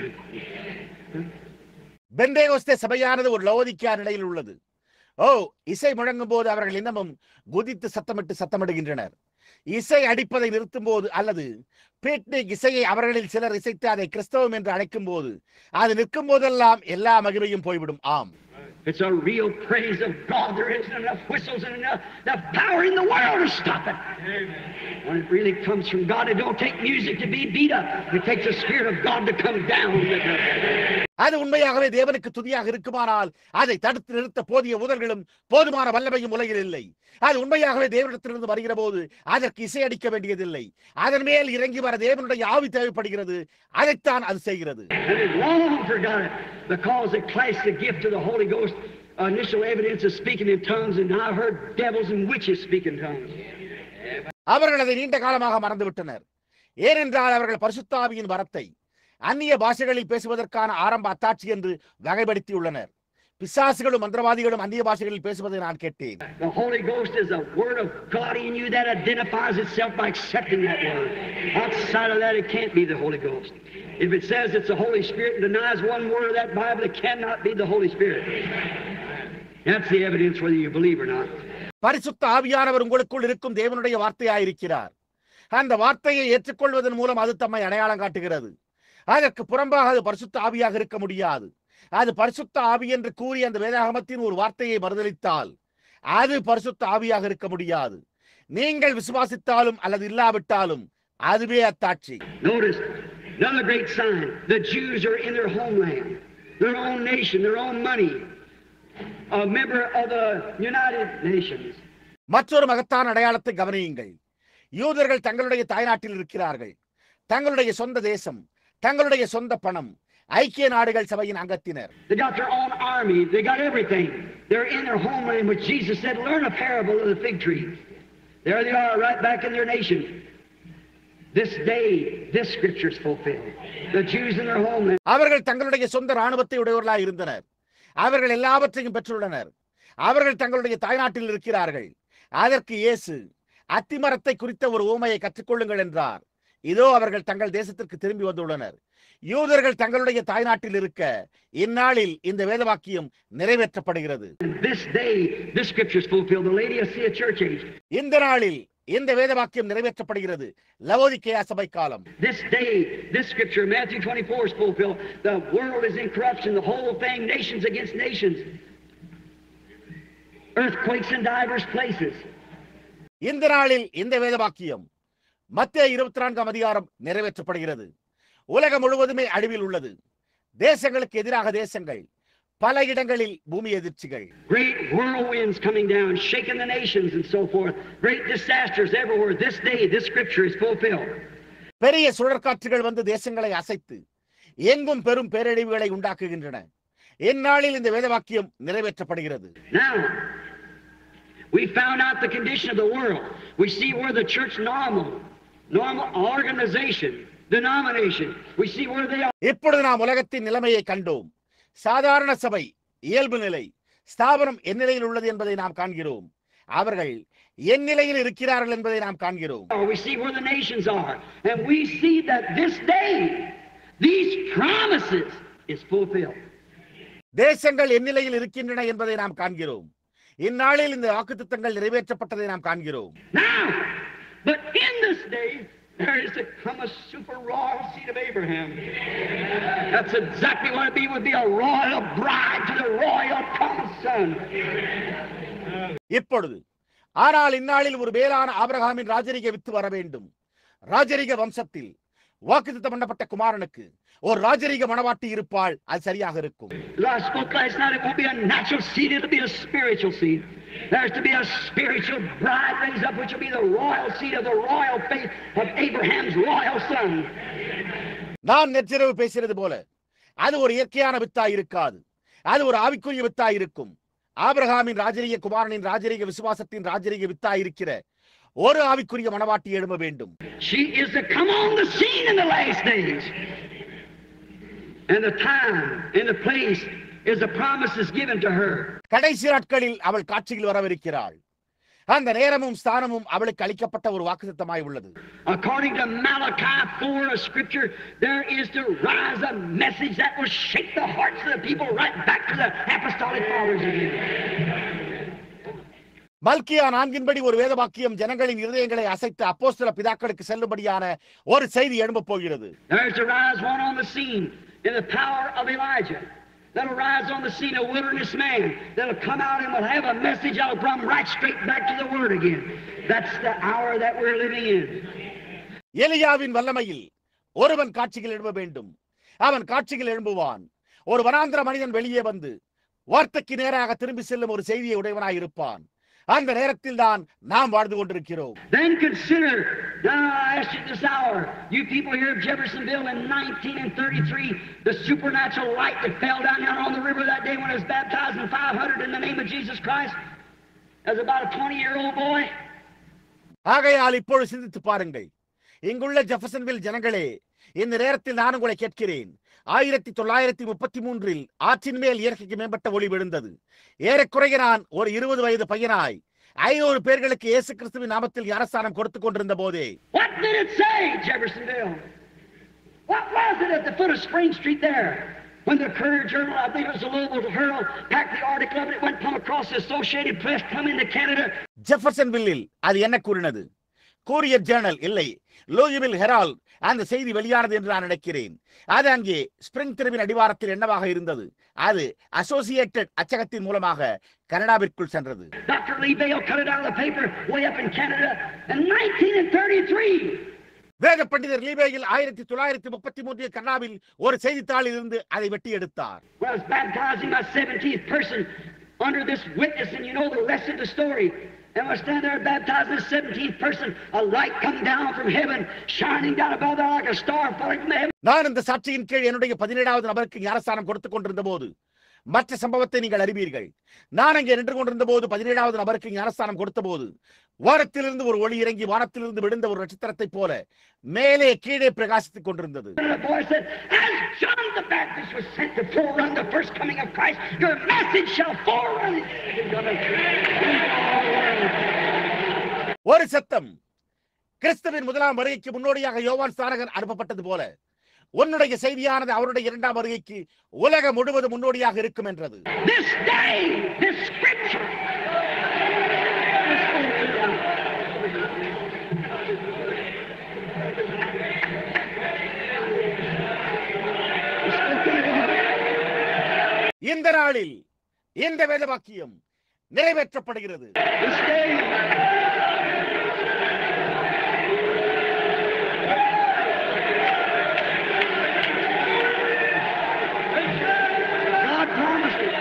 Pentecost சபையானது ஒரு Laodicea நிலையில் உள்ளது. ஓ, இசை முழங்கும் போது அவர்கள் இன்னமும் குதித்து சத்தமிடுகின்றனர். இசை அடிப்பதை நிறுத்தும் போது அல்லது பீட்னிக் இசையை அவர்களில் சிலர் இசைத்து அதை கிறிஸ்தவம் என்று அழைக்கும் போது அது நிற்கும் போதெல்லாம் எல்லா மகிமையும் போய்விடும். ஆம், it's a real praise of God. There isn't enough whistles and enough power in the world to stop it. When it really comes from God, it don't take music to be beat up. It takes the Spirit of God to come down. அது உண்மையாகவே தேவனுக்கு துதியாக இருக்குமானால் அதை தடுத்து நிறுத்த போதிய உதல்களும் போதுமான வல்லமையும் உலகில் இல்லை. அது உண்மையாகவே தேவனிடத்திலிருந்து வருகிற போது அதற்கு இசையடிக்க வேண்டியதில்லை. அதன் மேல் இறங்கி வர தேவனுடைய ஆவி தேவைப்படுகிறது. அதைத்தான் அது செய்கிறது. அவர்கள் அதை நீண்ட காலமாக மறந்துவிட்டனர். ஏனென்றால் அவர்கள் பரிசுத்த ஆவியின் வரத்தை அந்நிய பாஷைகளில் பேசுவதற்கான ஆரம்ப அத்தாட்சி என்று வகைப்படுத்தியுள்ளனர். பிசாசுகளும் மந்திரவாதிகளும் அந்நிய பாஷைகளில் பேசுவதை நான் கேட்டேன். The Holy Ghost is a word of God in you that identifies itself by accepting that word. Outside of that, it can't be the Holy Ghost. If it says it's the Holy Spirit and denies one word of that Bible, it cannot be the Holy Spirit. That's the evidence whether you believe or not. பரிசுத்த ஆவியானவர் உங்களுக்குள் இருக்கும் தேவனுடைய வார்த்தையாயிருக்கிறார். அந்த வார்த்தையை ஏற்றுக்கொள்வதன் மூலம் அது தம்மை அடையாளம் காட்டுகிறது. அதற்கு புறம்பாக அது பரிசுத்த ஆவியாக இருக்க முடியாது. அது பரிசுத்த ஆவி என்று கூறி அந்த வேதாகமத்தின் ஒரு வார்த்தையை மறுதலித்தால் அது பரிசுத்த ஆவியாக இருக்க முடியாது. நீங்கள் விசுவாசித்தாலும் அல்லது இல்லாவிட்டாலும் அதுவே அத்தாட்சி. Notice another great sign. The Jews are in their homeland, their own nation, their own money, a member of the United Nations. மற்றொரு மகத்தான அடையாளத்தை கவனியுங்கள். யூதர்கள் தங்களுடைய தாய்நாட்டில் இருக்கிறார்கள். தங்களுடைய சொந்த தேசம், தங்களுடைய சொந்த பணம், ஐக்கிய நாடுகள் சபையின் அங்கத்தினர். They got their own army, they got everything. They're in their homeland, which Jesus said, learn a parable of the fig tree. There they are, right back in their nation. This day, this scripture is fulfilled. The Jews in their homeland. அவர்கள் தங்களுடைய சொந்த ராணுவத்தை உடையவர்களாய் இருந்தனர். அவர்கள் எல்லாவற்றையும் பெற்றுள்ளனர். அவர்கள் தங்களுடைய தாய்நாட்டில் இருக்கிறார்கள். அதற்கு இயேசு அத்திமரத்தை குறித்த ஒரு ஊமையை கற்றுக்கொள்ளுங்கள் என்றார். இதோ அவர்கள் தங்கள் தேசத்திற்கு திரும்பி வந்துள்ளனர். யூதர்கள் தங்களுடைய தாய்நாட்டில் இருக்க இந்நாளில் இந்த வேதவாக்கியம் நிறைவேற்றப்படுகிறது. இந்த நாளில் இந்த வேதவாக்கியம் நிறைவேற்றப்படுகிறது. லவோதிக்கேயா சபை காலம். This day, this scripture, Matthew 24 is fulfilled. The world is in corruption, the whole thing, nations against nations. Earthquakes in diverse places. இந்த நாளில் இந்த வேதவாக்கியம் மத்தேயு 24 அதிகாரம் நிறைவேற்றப்படுகிறது. உலகம் முழுவதுமே அழிவில் உள்ளது. தேசங்களுக்கு எதிராக தேசங்கள், பல இடங்களில் பூமி எதிர்ச்சிகள். Great whirlwinds coming down, shaking the nations and so forth. Great disasters everywhere. This day, this scripture is fulfilled. பெரிய சுழற்காற்றுகள் வந்து தேசங்களை அசைத்து எங்கும் பெரும் பேரழிவுகளை உண்டாக்குகின்றன. இந்நாளில் இந்த வேதவாக்கியம் நிறைவேற்றப்படுகிறது. Now, we found out the condition of the world. We see where the church normal organization, denomination, we see where they are. இப்பொழுது நாம் உலகத்தின் நிலைமையை கண்டோம். சாதாரண சபை, இயல்பு நிலை, ஸ்தாபனம் என் நிலையில் உள்ளது என்பதை நாம் காண்கிறோம். அவர்கள் என் நிலையில் இருக்கிறார்கள் என்பதை நாம் காண்கிறோம். We see where the nations are, and we see that this day these promises is fulfilled. தேசங்கள் என் நிலையில் இருக்கின்றன என்பதை நாம் காண்கிறோம். இந்நாளில் இந்த வாக்குத்தத்தங்கள் நிறைவேற்றப்பட்டதை நாம் காண்கிறோம். Now, but in this day there is to come a super royal seed of Abraham. That's exactly what it would be a royal bride to the royal promised son. இப்பொழுது ஆனால் இந்நாளில் ஒரு மேலான ஆபிரகாமின் ராஜரீக வித்து வர வேண்டும். ராஜரீக வம்சத்தில் வாக்குத்தத்தம் பண்ணப்பட்ட குமாரனுக்கு ஒரு ராஜரீக மணவாட்டி இருப்பாள். அது சரியாக இருக்கும். I spoke last night, it won't be a natural seed, it'll be a spiritual seed. There's to be a spiritual bride raised up, which will be the royal seed of the royal faith of Abraham's royal son. நான் நேற்றிரவு பேசினது போல அது ஒரு இயற்கையான வித்தாய் இருக்காது. அது ஒரு ஆவிக்குரிய வித்தாய் இருக்கும். ஆபிரகாமின் ராஜரீக குமாரனின் ராஜரீக விசுவாசத்தின் ராஜரீக வித்தாய் இருக்கிற ஒரு ஆவிக்குரிய மணவாட்டி எழும்ப வேண்டும். She is to come on the scene in the last days. And the time and the place is the promises given to her. கடைசி நாட்களில் அவள் காட்சியில் வரவிருக்கிறாள். அந்த நேரமும் ஸ்தானமும் அவளுக்கு அளிக்கப்பட்ட ஒரு வாக்குத்தத்தமாய் உள்ளது. According to Malachi 4 of scripture, there is to rise a message that will shake the hearts of the people right back to the apostolic fathers again. மல்கியா 4 ஒரு வேத வாக்கியம் ஜனங்களின் இருதயங்களை அசைத்து அப்போஸ்தல பிதாக்களுக்கு செல்லும்படியான ஒரு செய்தி எழும்ப போகிறது. There is to rise one on the scene in the power of Elijah. That'll rise on the scene, a wilderness man that'll come out and will have a message that'll come right straight back to the word again. That's the hour that we're living in. எலியாவின் வல்லமையில் ஒருவன் காட்சியில் எழும்ப வேண்டும். அவன் காட்சியில் எழும்புவான். ஒரு வனாந்திர மனிதன் வெளியே வந்து வார்த்தைக்கு நேராக திரும்பி செல்லும் ஒரு செய்தியை உடையவனாய் இருப்பான். அந்த நேரத்தில் தான் நாம் வாழ்ந்து கொண்டிருக்கிறோம். Then consider, now I ask you this hour, you people here of Jeffersonville in 1933, the supernatural light that fell down there on the river that day when I was baptized in 500 in the name of Jesus Christ, as about a 20-year-old boy. ஆகையால் இப்பொழுது சிந்தித்து பாருங்கள். இங்குள்ள ஜெஃபர்சன்வில் ஜனங்களே, இந்த நேரத்தில் நான் உங்களை கேட்கிறேன். 1933 ஆற்றின் மேல் இயற்கைக்கு மேம்பட்ட ஒளி விழுந்தது. ஏறக்குறைய நான் ஒரு 20 வயது பையனாய் 500 பேர்களுக்கு இயேசு கிறிஸ்துவின் நாமத்தில் ஞானஸ்நானம் கொடுத்துக் கொண்டிருந்த போதே, What did it say, Jeffersonville? What was it at the foot of Spring Street there? When the Courier Journal, I think it was the Louisville Herald, packed the article of it, it went come across the Associated Press, come into Canada. ஜெஃபர்சன்வில்லில் அது என்ன கூறினது? Courier Journal இல்லை, லூயிவில் Herald அந்த செய்தி வெளியானது என்று நான் நினைக்கிறேன். அது அங்கே ஸ்பிரிங் தெருவின் அடிவாரத்தில் என்னவாக இருந்தது? அது அசோசியேட்டட் அச்சகத்தின் மூலமாக கனடாவிற்குள் சென்றது. Dr. Lee Bale cut it out of the paper way up in Canada in 1933. வேத பண்டிதர் லீபேயில் 1933 கனடாவில் ஒரு செய்தித்தாளில் இருந்து அதை வெட்டி எடுத்தார். When I was baptizing my 17th person under this witness, and you know the rest of the story. And I stand there baptizing the 17th person, a light come down from heaven, shining down above there like a star falling from heaven. நான் இந்த சாட்சியின் கீழ் என்னுடைய 17வது நபருக்கு ஞானஸ்நானம் கொடுத்துக் கொண்டிருந்த போது மற்ற சம்பவத்தை நீங்கள் அறிவீர்கள். நான் அங்கே நின்று கொண்டிருந்த போது 17வது நபருக்கு ஞானஸ்நானம் கொடுத்த போது வானத்திலிருந்து ஒரு ஒளி இறங்கி வானத்திலிருந்து விழுந்த ஒரு நட்சத்திரத்தை போல மேலே கீழே பிரகாசித்துக் கொண்டிருந்தது. And the boy said, as John the Baptist was sent to forerun the first coming of Christ, your message shall forerun it. ஒரு சத்தம், கிறிஸ்துவின் முதலாம் வருகைக்கு முன்னோடியாக யோவான் ஸ்நானகன் அனுப்பப்பட்டது போல உன்னுடைய செய்தியானது அவருடைய இரண்டாம் வருகைக்கு உலகம் முழுவதும் முன்னோடியாக இருக்கும் என்றது. This day, this scripture. இந்த நாளில் இந்த வேத வாக்கியம் நிறைவேற்றப்படுகிறது. This day. God promised it.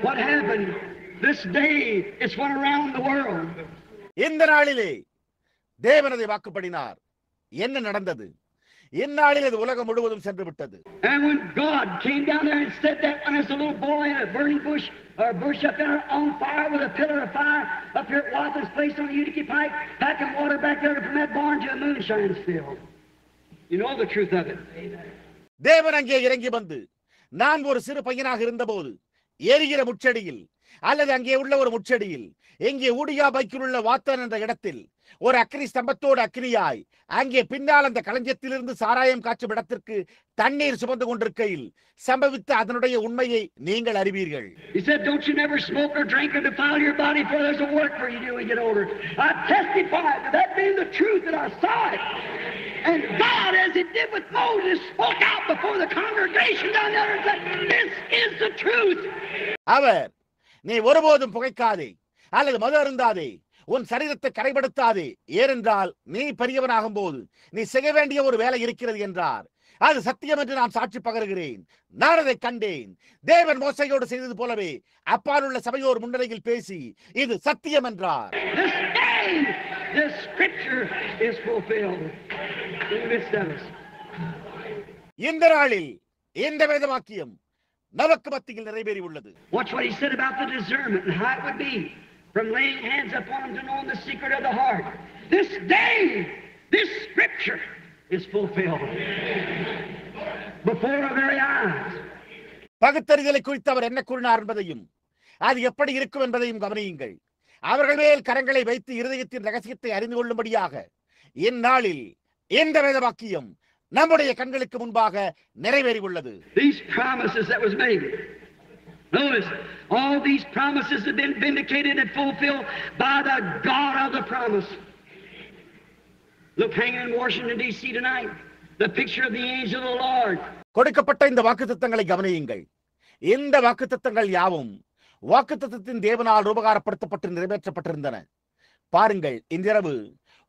What happened? This day, it's went around the world. இந்த நாளிலே தேவன் அதை வாக்குப்படினார். என்ன நடந்தது? இந்நாளில் அது உலகம் முழுவதும் சென்று விட்டது. And when God came down there and said that when there's a little boy in a burning bush or a bush up there on fire with a pillar of fire up here at Wattson's place on the Utica Pike, packing water back there from that barn to a moonshine still. You know the truth of it. தேவன் அங்கே இறங்கி வந்து, நான் ஒரு சிறு பையனாக இருந்தபோது எரிகிற முச்செடியில் அல்லது அங்கே உள்ள ஒரு முச்செடியில் எங்கே ஊடியா பைக்கில் உள்ள வாத்தன் என்ற இடத்தில் ஒரு அக்னி ஸ்தம்பத்தோடு அக்னியாய் அங்கே பின்னால் அந்த களஞ்சியத்திலிருந்து சாராயம் காய்ச்சும் இடத்திற்கு தண்ணீர் சுமந்து கொண்டிருக்கையில் சம்பவித்த அதனுடைய உண்மையை நீங்கள் அறிவீர்கள். He said, don't you never smoke or drink or defile your body, for there's a work for you to do when you get older. I testify to that being the truth that I saw it. And God, as it did with Moses, spoke out before the congregation down there and said, this is the truth. அவர், நீ ஒருபோதும் புகைக்காதே அல்லது மது அருந்தாதே, உன் சரீரத்தை கரைப்படுத்தாதே, ஏனென்றால் நீ பெரியவனாகும் போது நீ செய்ய வேண்டிய ஒரு வேலை இருக்கிறது என்றார். அது சத்தியம் என்று நான் சாட்சி பகருகிறேன். நான் அதை கண்டேன். தேவன் மோசையோடு செய்தது போலவே அப்பால் உள்ள சபையோர் முன்னிலையில் பேசி இது சத்தியம் என்றார். This day, this scripture is fulfilled in the midst of us. இந்த நாளில் இந்த வேத வாக்கியம் நமக்கு மத்தியில் நிறைவேறி உள்ளது. Watch what he said about the discernment and how it would be from laying hands upon them to know the secret of the heart. This day, this scripture is fulfilled before our very eyes. பகுத்தறிதலை குறித்து அவர் என்ன கூறினார் என்பதையும் அது எப்படி இருக்கும் என்பதையும் கவனியுங்கள். அவர்கள் மேல் கரங்களை வைத்து இருதயத்தின் ரகசியத்தை அறிந்து கொள்ளும்படியாக இந்நாளில் இந்த வேத வாக்கியம் நம்முடைய கண்களுக்கு முன்பாக நிறைவேறி உள்ளது. These promises that was made. Notice, all these promises have been vindicated and fulfilled by the God of the promise. Look, hanging in Washington, D.C. tonight, the picture of the angel of the Lord. கொடுக்கப்பட்ட இந்த வாக்குத்தத்தங்களை கவனியுங்கள். இந்த வாக்குத்தத்தங்கள் யாவும் வாக்குத்தத்தத்தின் தேவனால் உபகாரப்படுத்தப்பட்டு நிறைவேற்றப்பட்டிருந்தன. பாருங்கள், இன்றிரவு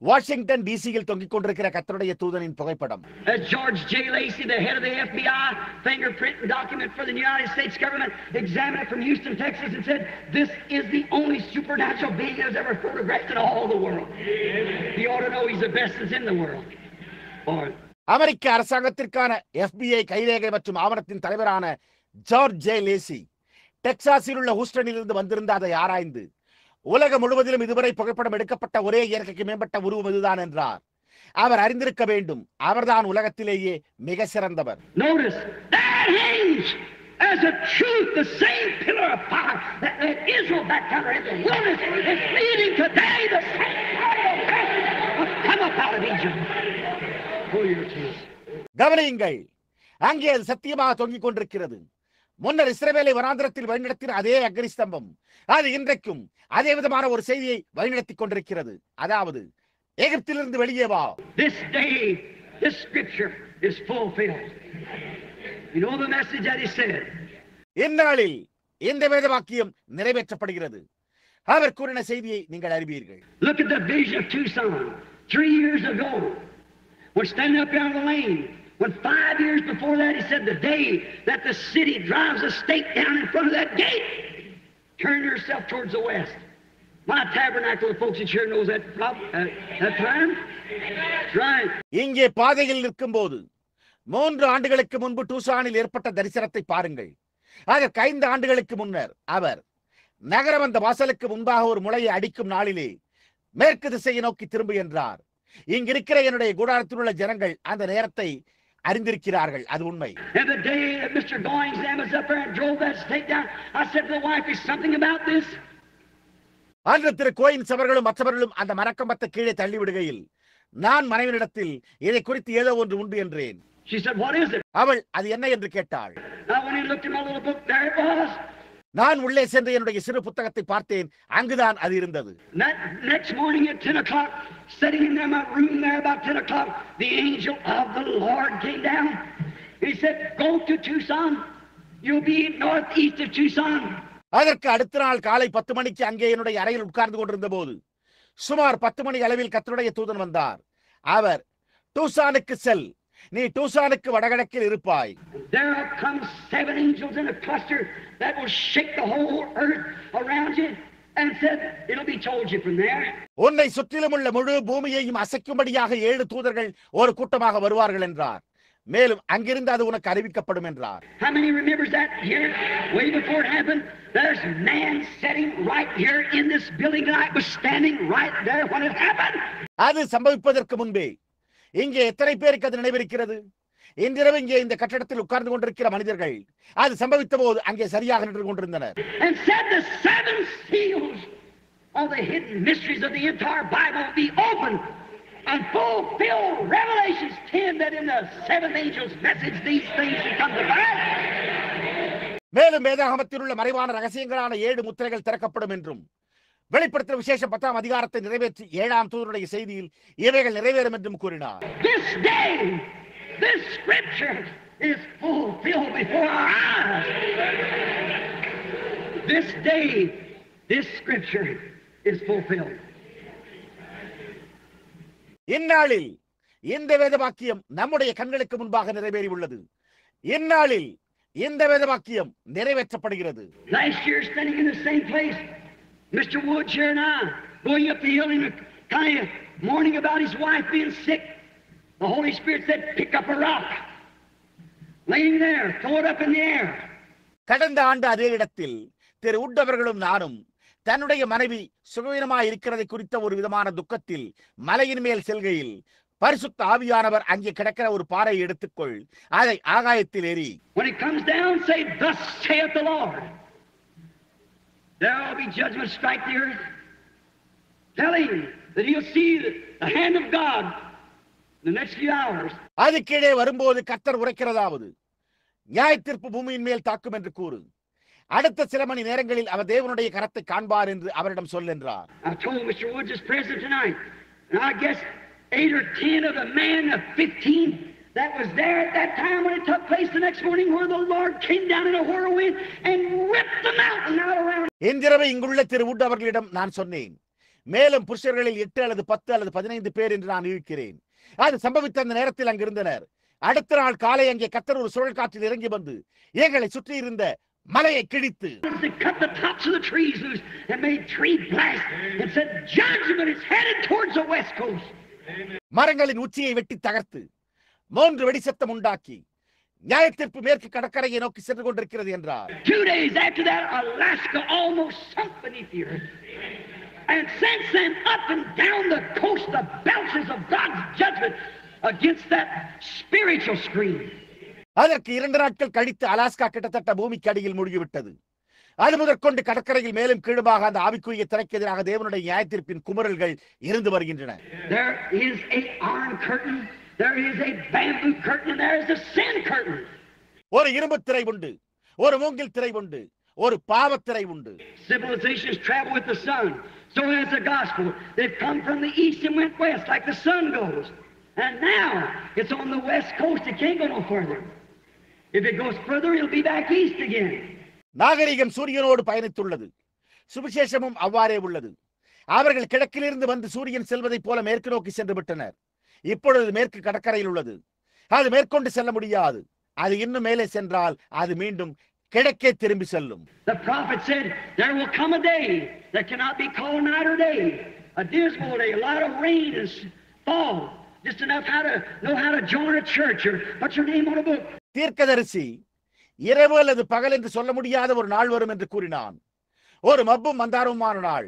Washington டிசியில் தொங்கிக் கொண்டிருக்கிற கர்த்தருடைய தூதனின் புகைப்படம். George J. Lacey, the head of the FBI, fingerprint document for the United States government, examined it from Houston, Texas, and said, "This is the only supernatural being that was ever photographed in all the world." You ought to know he's the best that's in the world. Boy. America அரசாங்கத்திற்கான FBI கைரேகை மற்றும் ஆவணத்தின் தலைவரான George J lazy டெக்சாஸில் உள்ள ஹூஸ்டனில் இருந்து வந்திருந்த அதை ஆராய்ந்து உலகம் முழுவதிலும் இதுவரை புகைப்படம் எடுக்கப்பட்ட ஒரே இயற்கைக்கு மேம்பட்ட உருவம் இதுதான் என்றார். அவர் அறிந்திருக்க வேண்டும், அவர்தான் உலகத்திலேயே மிக சிறந்தவர். Notice that hangs as a truth, the same pillar of fire that led Israel back down in the wilderness is leading today the same fire of God come up out of Egypt. கவனியுங்கள், அங்கே அது சத்தியமாக தொங்கிக் கொண்டிருக்கிறது. முன்னர் இஸ்ரவேலை வனாந்திரத்தில் வழிநடத்தின அதே அக்னி ஸ்தம்பம் அது இன்றைக்கும் அதே விதமான ஒரு செய்தியை வழிநடத்திக் கொண்டிருக்கிறது. அதாவது எகிப்திலிருந்து வெளியே வா. This day this scripture is fulfilled. You know the message that he said. இந்நாளில் இந்த வேத வாக்கியம் நிறைவேற்றப்படுகிறது. அவர் கூறின செய்தியை நீங்கள் அறிவீர்கள். Look at the vision of Tucson 3 years ago. We're standing up down the lane. When 5 years before that, he said, the day that the city drives a stake down in front of that gate, turn yourself towards the west. My tabernacle, the folks in here knows that time. Right. இங்கே பாதையில் நிற்கும்போது 3 ஆண்டுகளுக்கு முன்பு டூசானில் ஏற்பட்ட தரிசனத்தை பாருங்கள். அதற்கு 5 ஆண்டுகளுக்கு முன்னர் அவர் நகரம் அந்த வாசலுக்கு முன்பாக ஒரு முளையை அடிக்கும் நாளிலே மேற்கு திசையை நோக்கி திரும்பு என்றார். இங்கிருக்கிற என்னுடைய கூடாரத்தில் உள்ள ஜனங்கள் அந்த நேரத்தை அறிந்திருக்கிறார்கள். அது உண்மை. And the day that Mr. Goings was up there and drove that stake down, I said to the wife, "Is something about this?" அன்று திரு கோயின்ஸ் அவர்களும் மற்றவர்களும் அந்த மரக்கம்பத்தை கீழே தள்ளி விடுகையில் நான் மனைவியிடத்தில் இதை குறித்து ஏதோ ஒன்று உண்டு என்றேன். She said, "What is it?" அவள் அது என்ன என்று கேட்டாள். I went and looked in my little book. There it was. நான் உள்ளே சென்று என்னுடைய சிறு புத்தகத்தை பார்த்தேன். அங்குதான் அது இருந்தது. Next morning at 10 o'clock, sitting in my room there about 10 o'clock, the angel of the Lord came down. He said, "Go to Tucson. You'll be northeast of Tucson." அதற்கு அடுத்த நாள் காலை 10 மணிக்கு அங்கே என்னுடைய அறையில் உட்கார்ந்து கொண்டிருந்த போது சுமார் 10 மணி அளவில் கர்த்தருடைய தூதன் வந்தார். அவர், டூசானுக்கு செல், நீ டூசானுக்கு வடகிழக்கில் இருப்பாய். There comes 7 angels in a cluster that will shake the whole earth around you and said, "It'll be told you from there." உன்னை சுற்றிலும் உள்ள முழு பூமியையும் அசைக்கும்படியாக 7 தூதர்கள் ஒரு கூட்டமாக வருவார்கள் என்றார். மேலும் அங்கிருந்து அது உனக்கு அறிவிக்கப்படும் என்றார். How many remembers that here way before it happened? There's man sitting right here in this building tonight, was standing right there when it happened. அது சம்பவிப்பதற்கு முன்பே இங்கே எத்தனை பேருக்கு அது நினைவிருக்கிறது? இன்றிரவு இங்கே இந்த கட்டடத்தில் உட்கார்ந்து கொண்டிருக்கிற மனிதர்கள் அது சம்பவித்த போது அங்கே சரியாக நின்று கொண்டிருந்தனர். And said the 7 seals of the hidden mysteries of the entire Bible will be opened and fulfill Revelations 10 that in the 7th angel's message these things will come to pass. மேலும் வேதாகமத்தில் உள்ள மறைவான ரகசியங்களான 7 முத்திரைகள் திறக்கப்படும் என்றும் வெளிப்படுத்தின விசேஷம் 10ஆம் அதிகாரத்தை நிறைவேற்றி 7ஆம் தூதனுடைய செய்தியில் இவைகள் நிறைவேறும் என்றும் கூறினார். This day, this scripture is fulfilled before our eyes. This day, this scripture is fulfilled. இந்நாளில் இந்த வேத வாக்கியம் நம்முடைய கண்களுக்கு முன்பாக நிறைவேறி உள்ளது. இந்நாளில் இந்த வேத வாக்கியம் நிறைவேற்றப்படுகிறது. Last year, standing in the same place, Mr. Woods here and I, going up the hill in a kind of mourning about his wife being sick, the Holy Spirit said, "Pick up a rock." Laying there, throw it up in the air. கடந்த ஆண்டு அதே இடத்தில் திரு உட் அவர்களும் நானும் தன்னுடைய மனைவி சுகவீனமாய் இருக்கிறதை குறித்த ஒரு விதமான துக்கத்தில் மலையின் மேல் செல்கையில் பரிசுத்த ஆவியானவர் அங்கே கிடக்கிற ஒரு பாறையை எடுத்துக்கொள், அதை ஆகாயத்தில் ஏறி, When it comes down, say, "Thus saith the Lord." There will be judgment strike the earth. Tell him that he'll see the hand of God in the next few hours. அது கீழே வரும்போது கர்த்தர் உரைக்கிறதாவது, நியாயத்தீர்ப்பு பூமியின் மேல் தாக்கும் என்று கூறு. அடுத்த சில மணி நேரங்களில் அவர் தேவனுடைய கரத்தை காண்பார் என்று அவரிடம் சொல் என்றார். I told Mr. Woods is present tonight, and I guess 8 or 10 of the men of 15 that was there at that time when it took place the next morning, where the Lord came down in a whirlwind and ripped the mountain out around. இன்றிரவு இங்குள்ள திரு உட் அவர்களிடம் நான் சொன்னேன், மேலும் புருஷர்களில் 8 அல்லது 10 அல்லது 15 பேர் என்று நான் இருக்கிறேன். அது சம்பவித்த அந்த நேரத்தில் அங்கிருந்தனர். அடுத்த நாள் காலை அங்கே கர்த்தர் ஒரு சுழல் காற்றில் இறங்கி வந்து எங்களை சுற்றி இருந்த மலையை கிழித்து மரங்களின் உச்சியை வெட்டி தகர்த்து 3 வெடி சத்தம் உண்டாக்கி நியாயத்தீர்ப்பு மேற்கு கடற்கரையை நோக்கி சென்று கொண்டிருக்கிறது என்றார். 2 days after that, Alaska almost sunk beneath the earth. And since then, up and down the coast, the belches of God's judgment against that spiritual scream. அதற்கு 2 நாட்கள் கழித்து அலாஸ்கா கிட்டத்தட்ட பூமிக்கு அடியில் மூழ்கிவிட்டது. அது முதற்கொண்டு கடற்கரையில் மேலும் கீழுமாக அந்த ஆவிக்குரிய திரைக்கு எதிராக தேவனுடைய நியாயத்தீர்ப்பின் குமரல்கள் இருந்து வருகின்றன. There is a iron curtain, there is a bamboo curtain, and there is a sin curtain. ஒரு இரும்பு திரை உண்டு, ஒரு மூங்கில் திரை உண்டு, ஒரு பாவத்திரை உண்டு. Civilizations travel with the sun. So has the gospel. They've come from the east and went west like the sun goes. And now it's on the west coast. It can't go no further. If it goes further, it'll be back east again. நாகரிகம் சூரியனோடு பயணித்துள்ளது. சுவிசேஷமும் அவ்வாறே உள்ளது. அவர்கள் கிழக்கிலிருந்து வந்து சூரியன் செல்வதைப் போல மேற்கு நோக்கி சென்று விட்டனர். இப்பொழுது மேற்கு கடற்கரையில் உள்ளது. அது மேற்கொண்டு செல்ல முடியாது. அது இன்னும் மேலே சென்றால் அது மீண்டும் கிழக்கே திரும்பி செல்லும். The prophet said there will come a day that cannot be called night or day, a dismal day, a lot of rain and fall, just enough know how to join a church or put your name on a book. தீர்க்கதரிசி இரவு அல்லது பகல் என்று சொல்ல முடியாத ஒரு நாள் வரும் என்று கூறினான். ஒரு மப்பும் மந்தாரமுமான நாள்,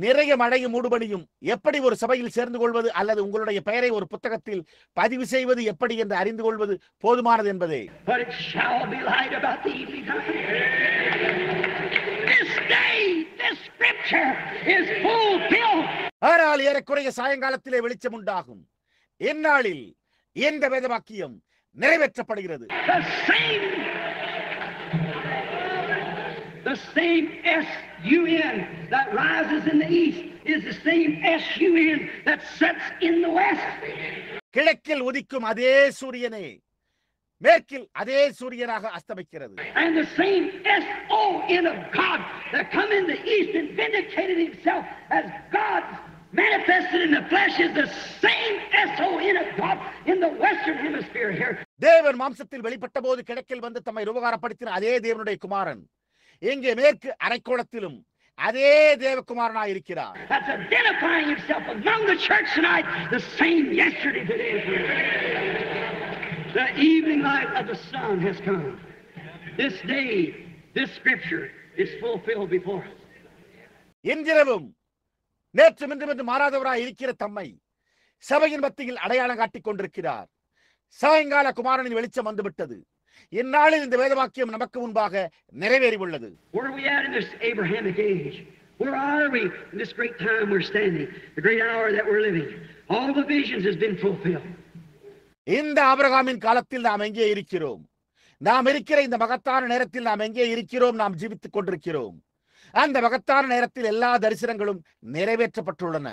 நிறைய மழையும் மூடுபனியும். எப்படி ஒரு சபையில் சேர்ந்து கொள்வது அல்லது உங்களுடைய பெயரை ஒரு புத்தகத்தில் பதிவு செய்வது எப்படி என்று அறிந்து கொள்வது போதுமானது என்பதே. ஆனால் ஏறக்குறைய சாயங்காலத்திலே வெளிச்சம் உண்டாகும். இந்நாளில் இந்த வேத வாக்கியம் நிறைவேற்றப்படுகிறது. The same S-U-N that rises in the east is the same S-U-N that sets in the west. கிழக்கில் உதிக்கும் அதே சூரியனே மேற்கில் அதே சூரியனாக அஸ்தமிக்கிறது. And the same S-O-N of God that come in the east and vindicated himself as God manifested in the flesh is the same S-O-N of God in the western hemisphere here. தேவன் மாம்சத்தில் வெளிப்பட்ட போது கிழக்கில் வந்து தம்மை உபகாரப்படுத்தின அதே தேவனுடைய குமாரன் இங்கே மேற்கு அரைக்கோளத்திலும் அதே தேவகுமாரனாய் இருக்கிறார். That's identifying himself among the church tonight, the same yesterday, today. The evening light of the sun has come. This day, this scripture is fulfilled before us. இன்றிரவும் நேற்றும் இன்றும் என்று மாறாதவராய் இருக்கிற தம்மை சபையின் மத்தியில் அடையாளம் காட்டிக் கொண்டிருக்கிறார். சாயங்கால குமாரனின் வெளிச்சம் வந்துவிட்டது. இந்நாளில் இந்த வேதவாக்கியம் நமக்கு முன்பாக நிறைவேறி உள்ளது. Where are we at in this Abrahamic age? Where are we in this great time we're standing, the great hour that we're living? All the visions has been fulfilled. இந்த ஆபிரகாமின் காலத்தில் நாம் எங்கே இருக்கிறோம்? நாம் இருக்கிற இந்த மகத்தான நேரத்தில் நாம் எங்கே இருக்கிறோம்? நாம் ஜீவித்துக் கொண்டிருக்கிறோம். அந்த மகத்தான நேரத்தில் எல்லா தரிசனங்களும் நிறைவேற்றப்பட்டுள்ளன.